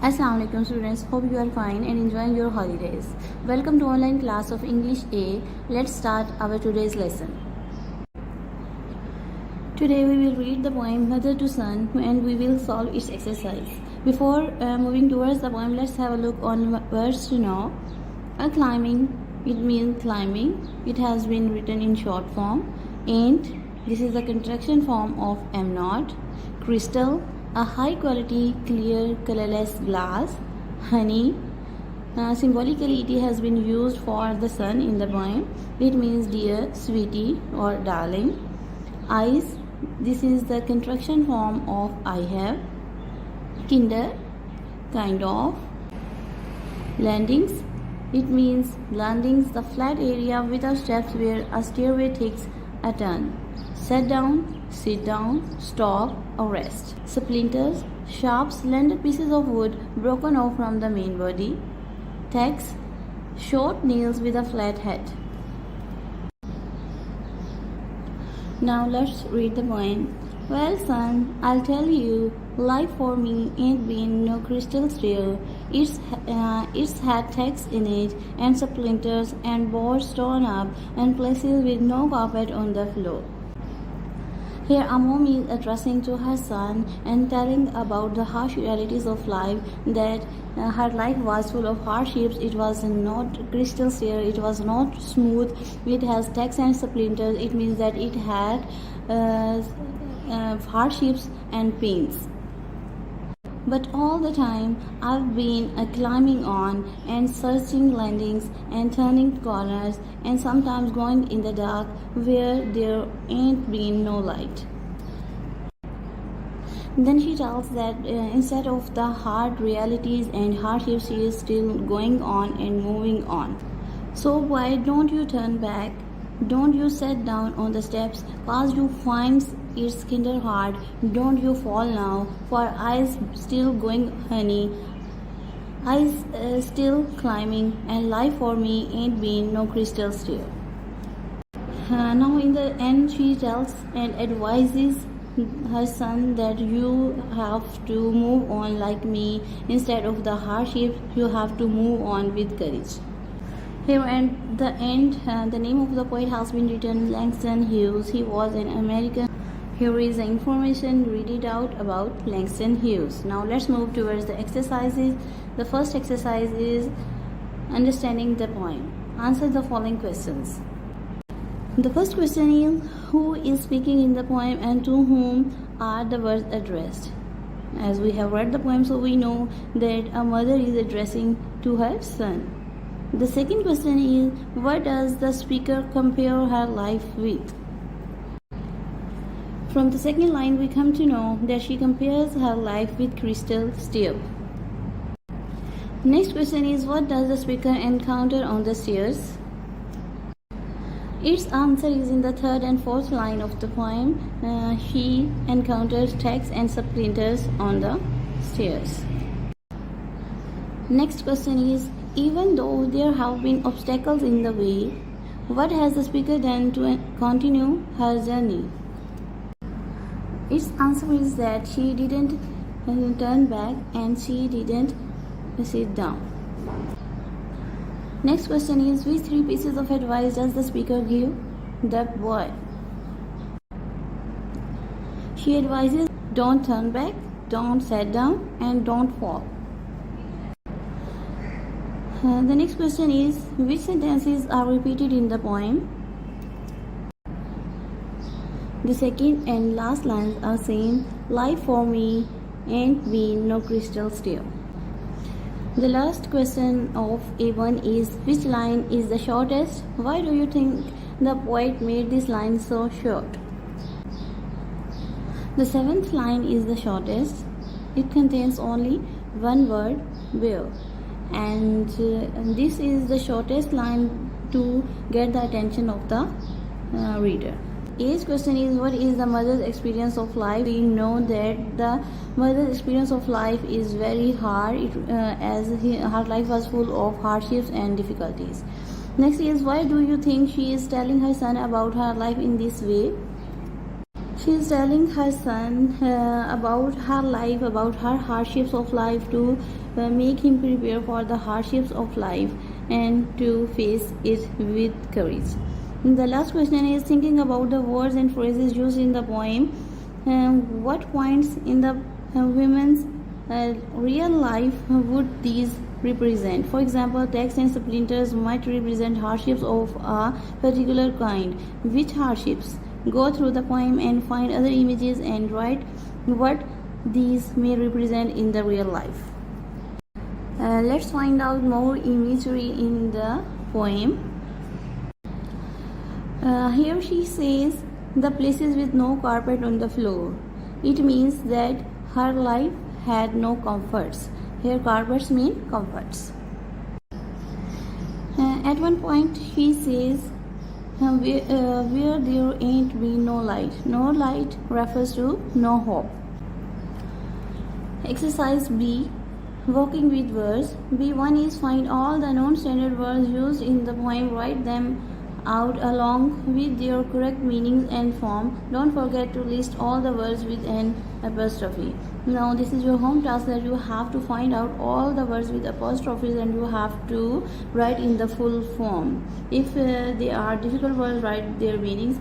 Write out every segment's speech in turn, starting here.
Assalamu alaikum students, hope you are fine and enjoying your holidays. Welcome to online class of English A. Let's start our today's lesson. Today we will read the poem Mother to Son and we will solve its exercise. Before moving towards the poem, let's have a look on words to know. Climbing, it means climbing. It has been written in short form. Ain't, this is the contraction form of am not. Crystal, a high quality clear colorless glass. Honey, symbolically it has been used for the son in the poem. It means dear, sweetie or darling. Eyes, this is the contraction form of I have. Kinder, kind of. Landings, it means landings, the flat area without steps where a stairway takes a turn. Sit down, sit down, stop or rest. Splinters, sharp slender pieces of wood broken off from the main body. Tacks, short nails with a flat head. Now let's read the poem. Well, son, I'll tell you, life for me ain't been no crystal stair. It's had tacks in it, and splinters, and boards torn up, and places with no carpet on the floor. Here a mom is addressing to her son and telling about the harsh realities of life, that her life was full of hardships. It was not crystal clear, it was not smooth, it has tacks and splinters. It means that it had hardships and pains. But all the time I've been climbing on and searching landings and turning corners and sometimes going in the dark where there ain't been no light. Then she tells that instead of the hard realities and hardships, she is still going on and moving on. So why don't you turn back? Don't you sit down on the steps, cause you find it's kinder hard. Don't you fall now, for I's still going, honey. I's still climbing, and life for me ain't been no crystal stair. Now in the end, she tells and advises her son that you have to move on like me. Instead of the hardships, you have to move on with courage. Here at the end, the name of the poet has been written Langston Hughes. He was an American. Here is the information, read it out about Langston Hughes. Now let's move towards the exercises. The first exercise is understanding the poem. Answer the following questions. The first question is, who is speaking in the poem and to whom are the words addressed? As we have read the poem, so we know that a mother is addressing to her son. The second question is, what does the speaker compare her life with? From the second line, we come to know that she compares her life with crystal stair. Next question is, what does the speaker encounter on the stairs? Its answer is in the third and fourth line of the poem. She encounters tacks and splinters on the stairs. Next question is, even though there have been obstacles in the way, what has the speaker done to continue her journey? Its answer is that she didn't turn back and she didn't sit down. Next question is, which three pieces of advice does the speaker give the boy? She advises, don't turn back, don't sit down, and don't fall. The next question is, which sentences are repeated in the poem? The second and last lines are saying, life for me ain't been no crystal stair. The last question of A1 is, which line is the shortest? Why do you think the poet made this line so short? The seventh line is the shortest. It contains only one word, where. And this is the shortest line to get the attention of the reader. A's question is, what is the mother's experience of life? We know that the mother's experience of life is very hard, as her life was full of hardships and difficulties. Next is, why do you think she is telling her son about her life in this way? She is telling her son about her life, about her hardships of life, to make him prepare for the hardships of life and to face it with courage. The last question is thinking about the words and phrases used in the poem. What points in the women's real life would these represent? For example, text and splinters might represent hardships of a particular kind. Which hardships? Go through the poem and find other images and write what these may represent in the real life. Let's find out more imagery in the poem. Here she says the places with no carpet on the floor. It means that her life had no comforts. Here carpets mean comforts. At one point she says where there ain't been no light. No light refers to no hope. Exercise B, working with words. B1 is find all the non-standard words used in the poem, write them out along with their correct meanings and form. Don't forget to list all the words with an apostrophe. Now this is your home task, that you have to find out all the words with apostrophes and you have to write in the full form. If they are difficult words, write their meanings.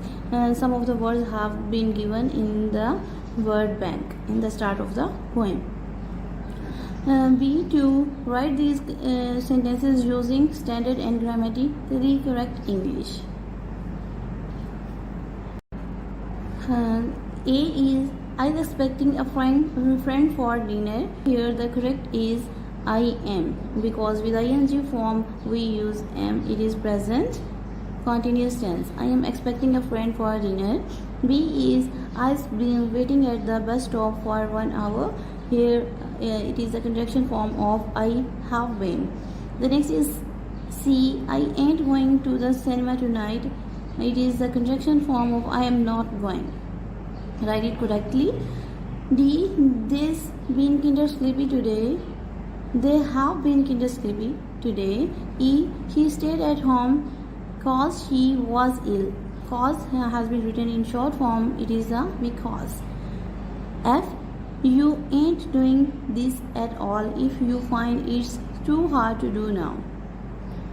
Some of the words have been given in the word bank in the start of the poem. B2, write these sentences using standard and grammatically correct English. A is I was expecting a friend for dinner. Here the correct is I am, because with ing form we use am. It is present continuous tense. I am expecting a friend for dinner. B is I've been waiting at the bus stop for 1 hour. Here it is the contraction form of I have been. The next is C, I ain't going to the cinema tonight. It is the contraction form of I am not going. Write it correctly. D, they's been kinder sleepy today. They have been kinder sleepy today. E, he stayed at home cause he was ill. Cause has been written in short form. It is a because. F, you ain't doing this at all if you find it's too hard to do now.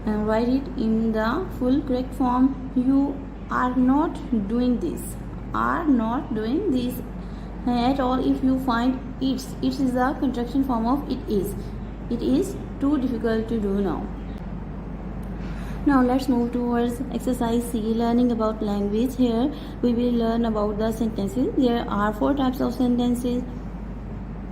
And write it in the full correct form. You are not doing this. Are not doing this at all if you find it's. It is the contraction form of it is. It is too difficult to do now. Now let's move towards exercise C, learning about language. Here we will learn about the sentences. There are 4 types of sentences.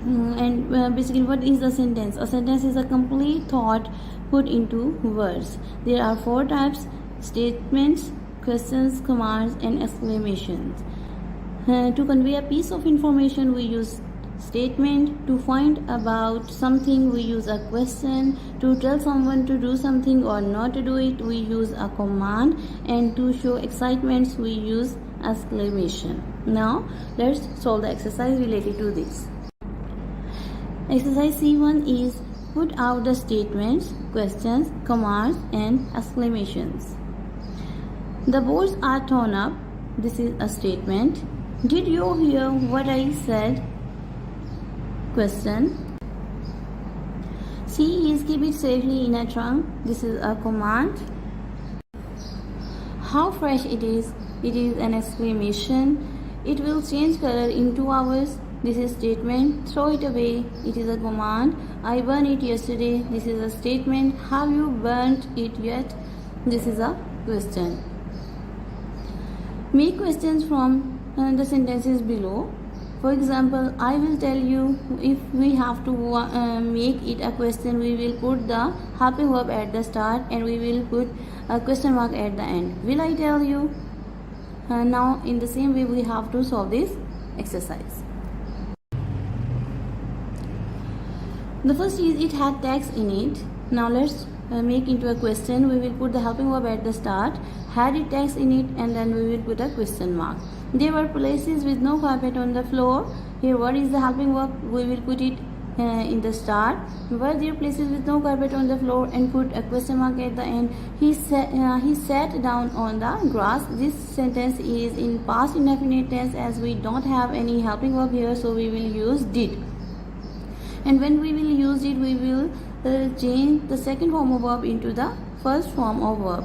And basically, what is a sentence? A sentence is a complete thought put into words. There are 4 types: statements, questions, commands, and exclamations. To convey a piece of information, we use statement. To find about something, we use a question. To tell someone to do something or not to do it, we use a command. And to show excitement, we use exclamation. Now let's solve the exercise related to this. Exercise C1 is put out the statements, questions, commands, and exclamations. The boards are torn up. This is a statement. Did you hear what I said? Question. C is keep it safely in a trunk. This is a command. How fresh it is. It is an exclamation. It will change color in 2 hours. This is statement. Throw it away. It is a command. I burned it yesterday. This is a statement. Have you burnt it yet? This is a question. Make questions from the sentences below. For example, I will tell you. If we have to make it a question, we will put the helping verb at the start and we will put a question mark at the end. Will I tell you? Now in the same way we have to solve this exercise. The first is it had text in it. Now let's make into a question. We will put the helping verb at the start, had it text in it, and then we will put a question mark. There were places with no carpet on the floor. Here what is the helping verb? We will put it in the start. Were there places with no carpet on the floor, and put a question mark at the end. He sat down on the grass. This sentence is in past indefinite tense, as we don't have any helping verb here, so we will use did. And when we will use it, we will change the second form of verb into the first form of verb.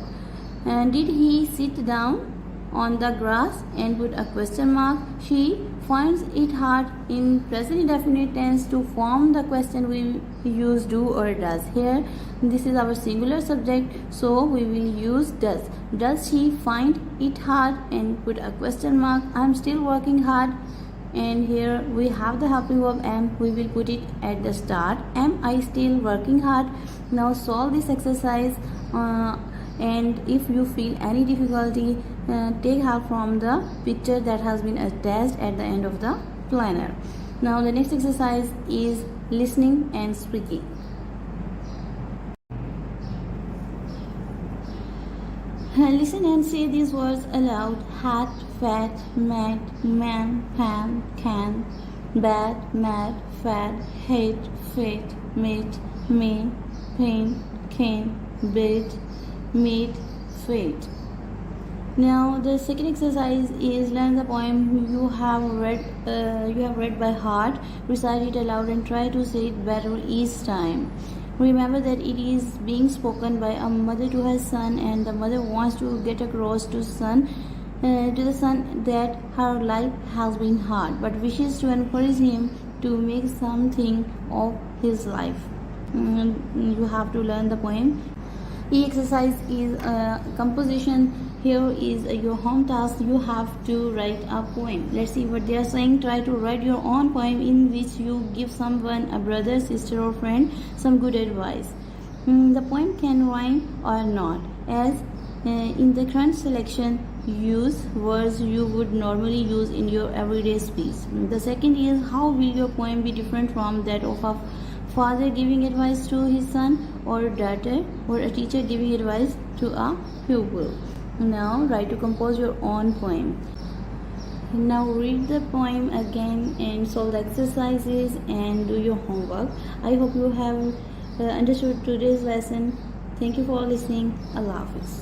And did he sit down on the grass, and put a question mark. She finds it hard in present indefinite tense to form the question. We use do or does. Here this is our singular subject, so we will use does. Does she find it hard, and put a question mark. I'm still working hard. And here we have the helping verb am. We will put it at the start. Am I still working hard? Now solve this exercise, and if you feel any difficulty, take help from the picture that has been attached at the end of the planner. Now the next exercise is listening and speaking. Listen and say these words aloud. Hat, fat, mat, man, pan, can, bad, mad, fat, hate, fate, mate, me, pain, cane, bait, meet, fate. Now the second exercise is learn the poem you have read by heart, recite it aloud, and try to say it better each time. Remember that it is being spoken by a mother to her son, and the mother wants to get across to the son that her life has been hard, but wishes to encourage him to make something of his life. You have to learn the poem. Each exercise is composition. Here is your home task. You have to write a poem. Let's see what they are saying. Try to write your own poem in which you give someone, a brother, sister, or friend, some good advice. The poem can rhyme or not. As in the current selection, use words you would normally use in your everyday speech. The second is, how will your poem be different from that of a father giving advice to his son, or daughter, or a teacher giving advice to a pupil? Now try to compose your own poem. Now read the poem again and solve the exercises and do your homework. I hope you have understood today's lesson. Thank you for listening. Allah Hafiz.